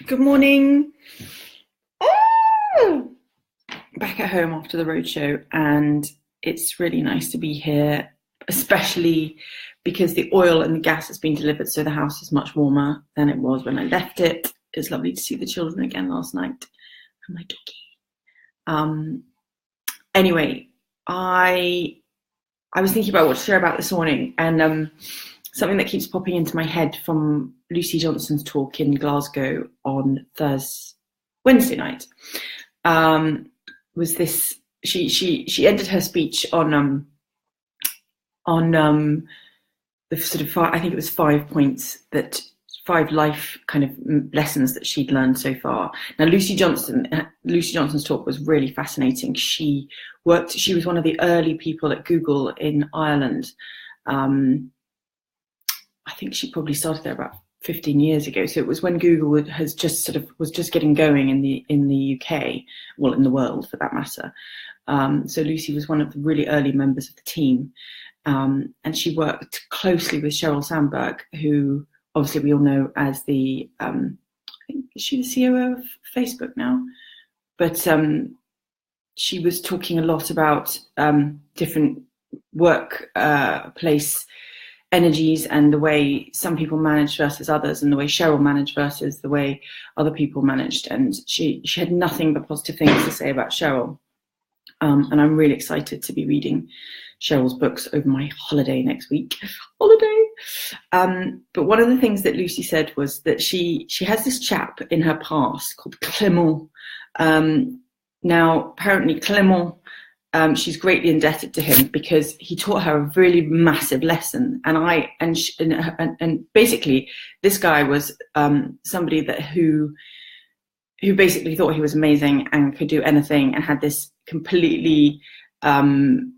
Good morning. Oh! Back at home after the roadshow, and it's really nice to be here, especially because the oil and the gas has been delivered, so the house is much warmer than it was when I left it. It was lovely to see the children again last night and my doggy. Anyway, I was thinking about what to share about this morning, and something that keeps popping into my head from Lucy Johnston's talk in Glasgow on Wednesday night was this. She ended her speech on the sort of I think it was 5 points, that 5 life kind of lessons that she'd learned so far. Now, Lucy Johnston's talk was really fascinating. She was one of the early people at Google in Ireland. I think she probably started there about 15 years ago. So it was when Google was just getting going in the UK, well, in the world for that matter. So Lucy was one of the really early members of the team. And she worked closely with Sheryl Sandberg, who obviously we all know as I think, is she the COO of Facebook now? But she was talking a lot about different workplace energies and the way some people manage versus others, and the way Sheryl managed versus the way other people managed. And she had nothing but positive things to say about Sheryl. And I'm really excited to be reading Cheryl's books over my holiday next week. But one of the things that Lucy said was that she has this chap in her past called Clemant. Now, apparently Clemant, she's greatly indebted to him because he taught her a really massive lesson. And basically, this guy was somebody who basically thought he was amazing and could do anything, and had this completely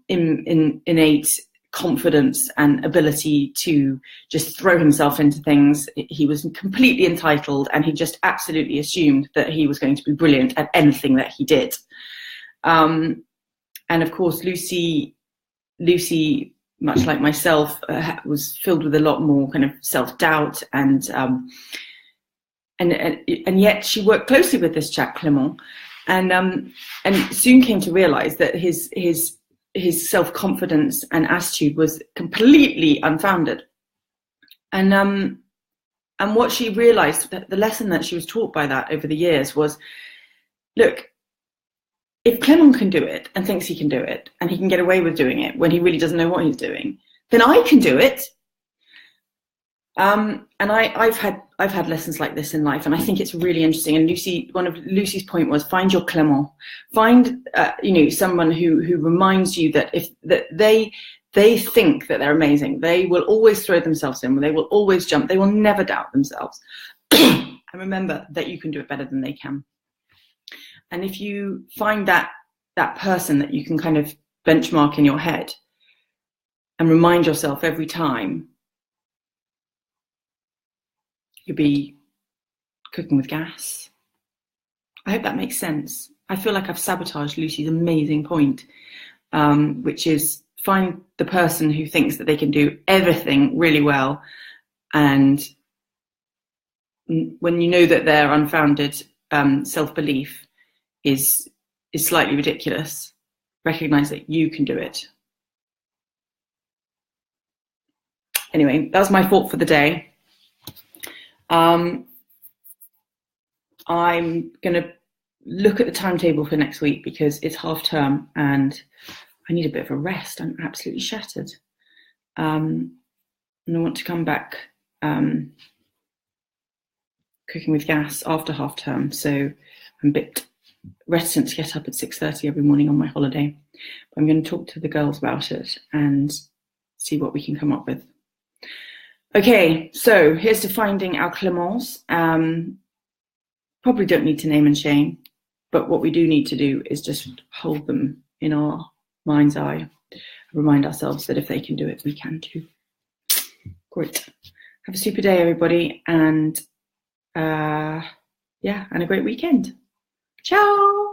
innate confidence and ability to just throw himself into things. He was completely entitled, and he just absolutely assumed that he was going to be brilliant at anything that he did. And of course, Lucy, much like myself, was filled with a lot more kind of self-doubt, and yet she worked closely with this chap Clemant, and soon came to realise that his self-confidence and attitude was completely unfounded. And what she realised, that the lesson that she was taught by that over the years was, look, if Clement can do it and thinks he can do it, and he can get away with doing it when he really doesn't know what he's doing, then I can do it. And I've had lessons like this in life, and I think it's really interesting. And one of Lucy's point was, find your Clement, find someone who reminds you that they think that they're amazing, they will always throw themselves in, they will always jump, they will never doubt themselves. And remember that you can do it better than they can. And if you find that person that you can kind of benchmark in your head and remind yourself every time, you'll be cooking with gas. I hope that makes sense. I feel like I've sabotaged Lucy's amazing point, which is find the person who thinks that they can do everything really well. And when you know that their unfounded self-belief is slightly ridiculous, recognize that you can do it. Anyway, that's my thought for the day. I'm going to look at the timetable for next week because it's half term and I need a bit of a rest. I'm absolutely shattered. And I want to come back cooking with gas after half term. So I'm a bit reticent to get up at 6:30 every morning on my holiday. But I'm going to talk to the girls about it and see what we can come up with. Okay, so here's to finding our Clements. Probably don't need to name and shame, but what we do need to do is just hold them in our mind's eye, remind ourselves that if they can do it, we can too. Great. Have a super day, everybody, and and a great weekend. Ciao.